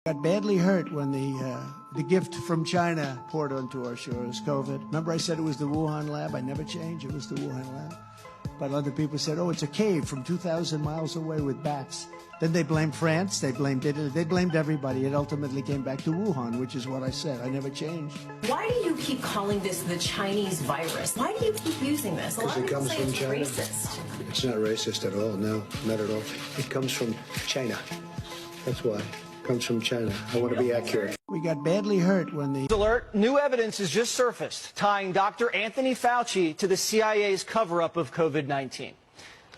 Got badly hurt when the gift from China poured onto our shores, COVID. Remember I said it was the Wuhan lab? I never changed. It was the Wuhan lab. But other people said, oh, it's a cave from 2,000 miles away with bats. Then they blamed France. They blamed Italy. They blamed everybody. It ultimately came back to Wuhan, which is what I said. I never changed. Why do you keep calling this the Chinese virus? Why do you keep using this? Because it comes from China. Racist. It's not racist at all. No, not at all. It comes from China. That's why. Comes from China. I want to be accurate. We got badly hurt when the Alert, new evidence has just surfaced tying Dr. Anthony Fauci to the CIA's cover-up of COVID-19.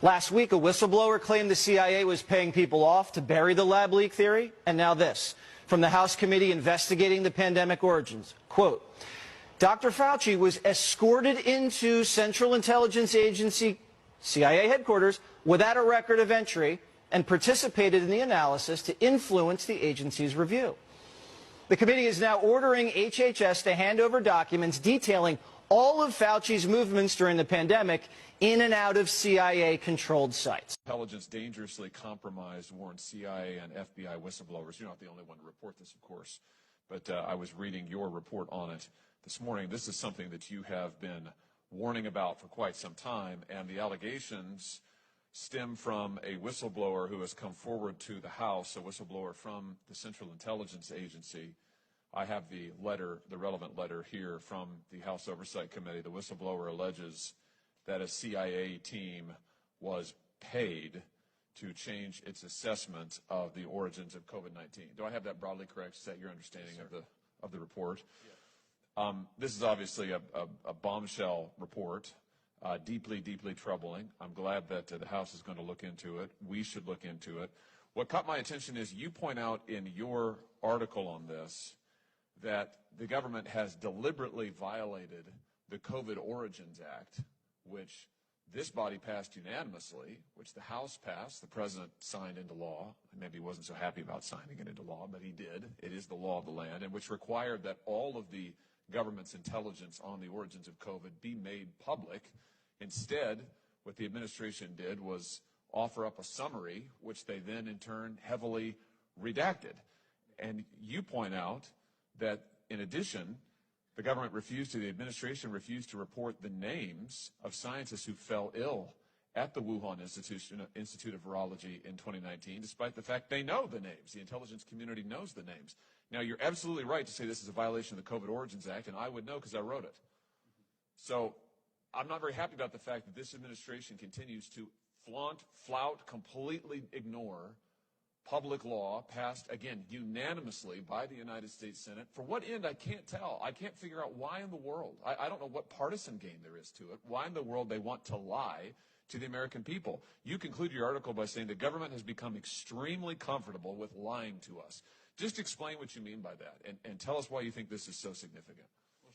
Last week, a whistleblower claimed the CIA was paying people off to bury the lab leak theory. And now this, from the House committee investigating the pandemic origins. Quote, Dr. Fauci was escorted into Central Intelligence Agency, CIA headquarters, without a record of entry and participated in the analysis to influence the agency's review. The committee is now ordering HHS to hand over documents detailing all of Fauci's movements during the pandemic in and out of CIA-controlled sites. Intelligence dangerously compromised, warned CIA and FBI whistleblowers. You're not the only one to report this, of course, but I was reading your report on it this morning. This is something that you have been warning about for quite some time, and the allegations stem from a whistleblower who has come forward to the House, a whistleblower from the Central Intelligence Agency. I have the letter, the relevant letter here from the House Oversight Committee. The whistleblower alleges that a CIA team was paid to change its assessment of the origins of COVID-19. Do I have that broadly correct? Is that your understanding of the report? Yes. This is obviously a bombshell report. Deeply, deeply troubling. I'm glad that the House is going to look into it. We should look into it. What caught my attention is you point out in your article on this that the government has deliberately violated the COVID Origins Act, which this body passed unanimously, which the House passed, the President signed into law. Maybe he wasn't so happy about signing it into law, but he did. It is the law of the land, and which required that all of the government's intelligence on the origins of COVID be made public. Instead, what the administration did was offer up a summary, which they then in turn heavily redacted. And you point out that in addition, the administration refused to report the names of scientists who fell ill at the Wuhan Institute of Virology in 2019, despite the fact they know the names. The intelligence community knows the names. Now, you're absolutely right to say this is a violation of the COVID Origins Act, and I would know because I wrote it. So I'm not very happy about the fact that this administration continues to flout, completely ignore public law passed, again, unanimously by the United States Senate. For what end, I can't tell. I can't figure out why in the world. I don't know what partisan game there is to it. Why in the world they want to lie to the American people. You conclude your article by saying the government has become extremely comfortable with lying to us. Just explain what you mean by that and tell us why you think this is so significant.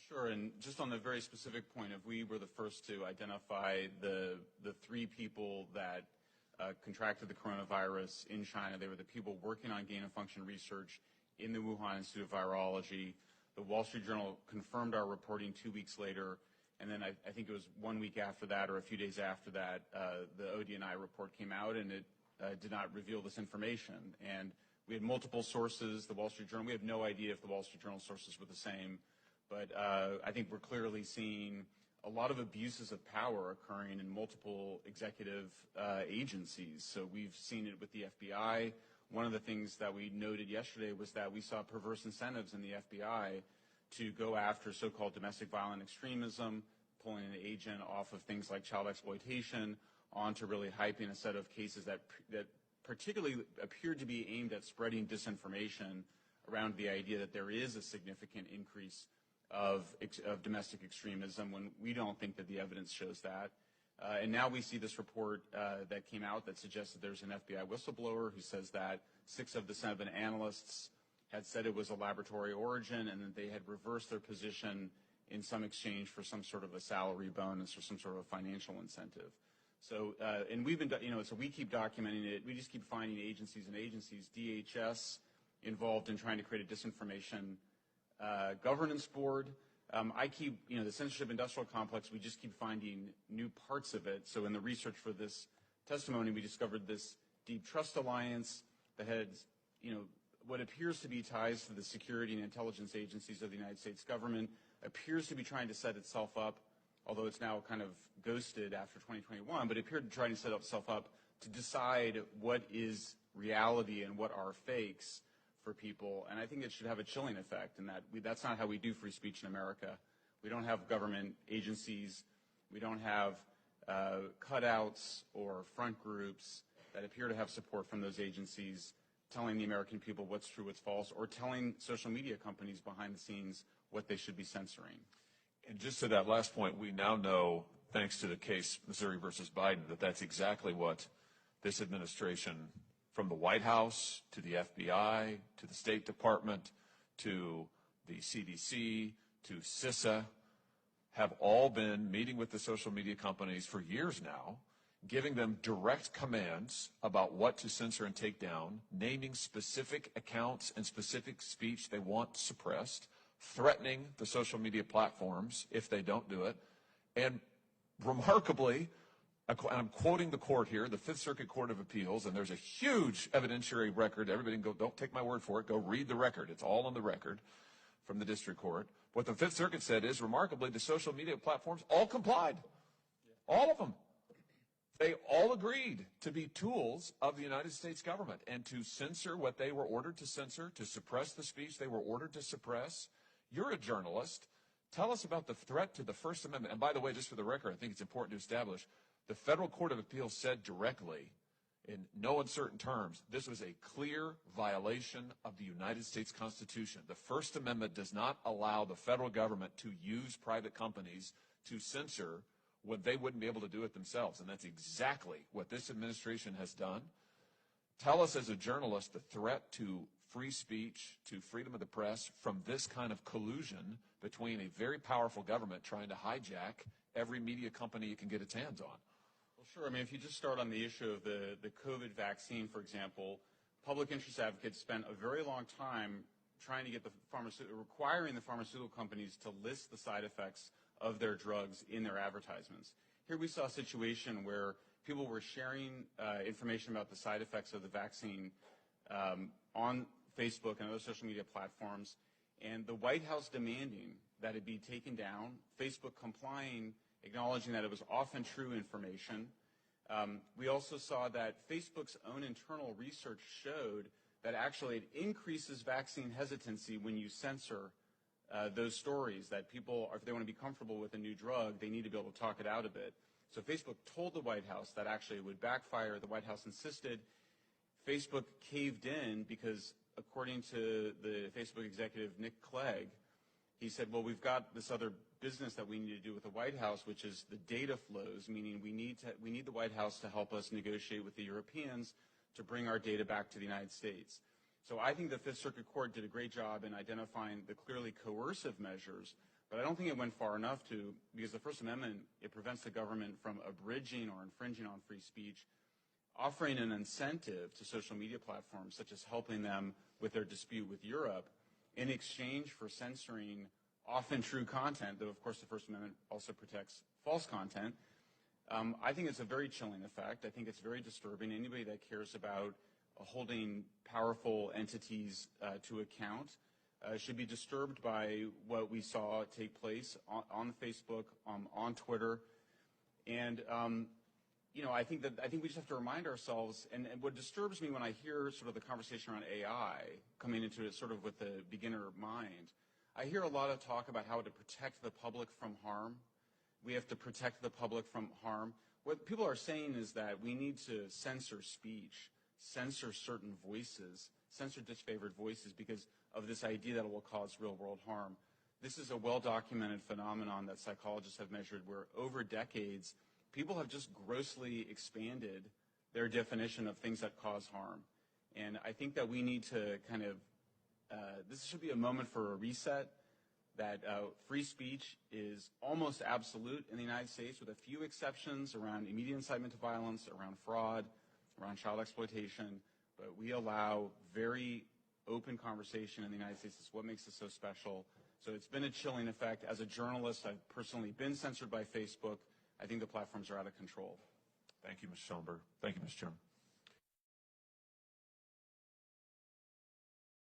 Sure, and just on the very specific point of we were the first to identify the three people that contracted the coronavirus in China. They were the people working on gain-of-function research in the Wuhan Institute of Virology. The Wall Street Journal confirmed our reporting 2 weeks later, and then I think it was 1 week after that or a few days after that, the ODNI report came out, and it did not reveal this information. And we had multiple sources, the Wall Street Journal. We have no idea if the Wall Street Journal sources were the same. But I think we're clearly seeing a lot of abuses of power occurring in multiple executive agencies. So we've seen it with the FBI. One of the things that we noted yesterday was that we saw perverse incentives in the FBI to go after so-called domestic violent extremism, pulling an agent off of things like child exploitation onto really hyping a set of cases that particularly appeared to be aimed at spreading disinformation around the idea that there is a significant increase of domestic extremism when we don't think that the evidence shows that. And now we see this report that came out that suggests that there's an FBI whistleblower who says that 6 of the 7 analysts had said it was a laboratory origin and that they had reversed their position in some exchange for some sort of a salary bonus or some sort of a financial incentive. So, and we've been, so we keep documenting it. We just keep finding agencies, DHS involved in trying to create a disinformation governance board. I keep, the censorship industrial complex, we just keep finding new parts of it. So in the research for this testimony, we discovered this Deep Trust Alliance that had, what appears to be ties to the security and intelligence agencies of the United States government appears to be trying to set itself up, although it's now kind of ghosted after 2021, but it appeared to try to set itself up to decide what is reality and what are fakes for people. And I think it should have a chilling effect in that that's not how we do free speech in America. We don't have government agencies. We don't have cutouts or front groups that appear to have support from those agencies telling the American people what's true, what's false, or telling social media companies behind the scenes what they should be censoring. And just to that last point, we now know, thanks to the case Missouri versus Biden, that that's exactly what this administration, from the White House to the FBI to the State Department to the CDC to CISA, have all been meeting with the social media companies for years now, giving them direct commands about what to censor and take down, naming specific accounts and specific speech they want suppressed, threatening the social media platforms if they don't do it. And remarkably, and I'm quoting the court here, the Fifth Circuit Court of Appeals, and there's a huge evidentiary record. Everybody can go, don't take my word for it, go read the record. It's all on the record from the district court. What the Fifth Circuit said is, remarkably, the social media platforms all complied. All of them. They all agreed to be tools of the United States government and to censor what they were ordered to censor, to suppress the speech they were ordered to suppress. You're a journalist. Tell us about the threat to the First Amendment. And by the way, just for the record, I think it's important to establish, the Federal Court of Appeals said directly, in no uncertain terms, this was a clear violation of the United States Constitution. The First Amendment does not allow the federal government to use private companies to censor when they wouldn't be able to do it themselves. And that's exactly what this administration has done. Tell us as a journalist the threat to free speech, to freedom of the press from this kind of collusion between a very powerful government trying to hijack every media company it can get its hands on. Well, sure. I mean, if you just start on the issue of the COVID vaccine, for example, public interest advocates spent a very long time trying to get requiring the pharmaceutical companies to list the side effects of their drugs in their advertisements. Here we saw a situation where people were sharing information about the side effects of the vaccine on Facebook and other social media platforms, and the White House demanding that it be taken down, Facebook complying, acknowledging that it was often true information. We also saw that Facebook's own internal research showed that actually it increases vaccine hesitancy when you censor those stories, that people, if they want to be comfortable with a new drug, they need to be able to talk it out a bit. So Facebook told the White House that actually it would backfire. The White House insisted. Facebook caved in because, according to the Facebook executive Nick Clegg, he said, well, we've got this other business that we need to do with the White House, which is the data flows, meaning we need the White House to help us negotiate with the Europeans to bring our data back to the United States. So I think the Fifth Circuit Court did a great job in identifying the clearly coercive measures, but I don't think it went far enough because the First Amendment, it prevents the government from abridging or infringing on free speech, offering an incentive to social media platforms, such as helping them with their dispute with Europe, in exchange for censoring often true content, though of course the First Amendment also protects false content. I think it's a very chilling effect. I think it's very disturbing. Anybody that cares about holding powerful entities to account should be disturbed by what we saw take place on Facebook, on Twitter, and I think we just have to remind ourselves. And what disturbs me when I hear sort of the conversation around AI coming into it, sort of with the beginner mind, I hear a lot of talk about how to protect the public from harm. We have to protect the public from harm. What people are saying is that we need to censor speech, censor certain voices, censor disfavored voices because of this idea that it will cause real-world harm. This is a well-documented phenomenon that psychologists have measured where over decades, people have just grossly expanded their definition of things that cause harm. And I think that we need to kind of, this should be a moment for a reset, that free speech is almost absolute in the United States with a few exceptions around immediate incitement to violence, around fraud, around child exploitation, but we allow very open conversation in the United States. It's what makes us so special. So it's been a chilling effect. As a journalist, I've personally been censored by Facebook. I think the platforms are out of control. Thank you, Mr. Schellenberg. Thank you, Mr. Chairman.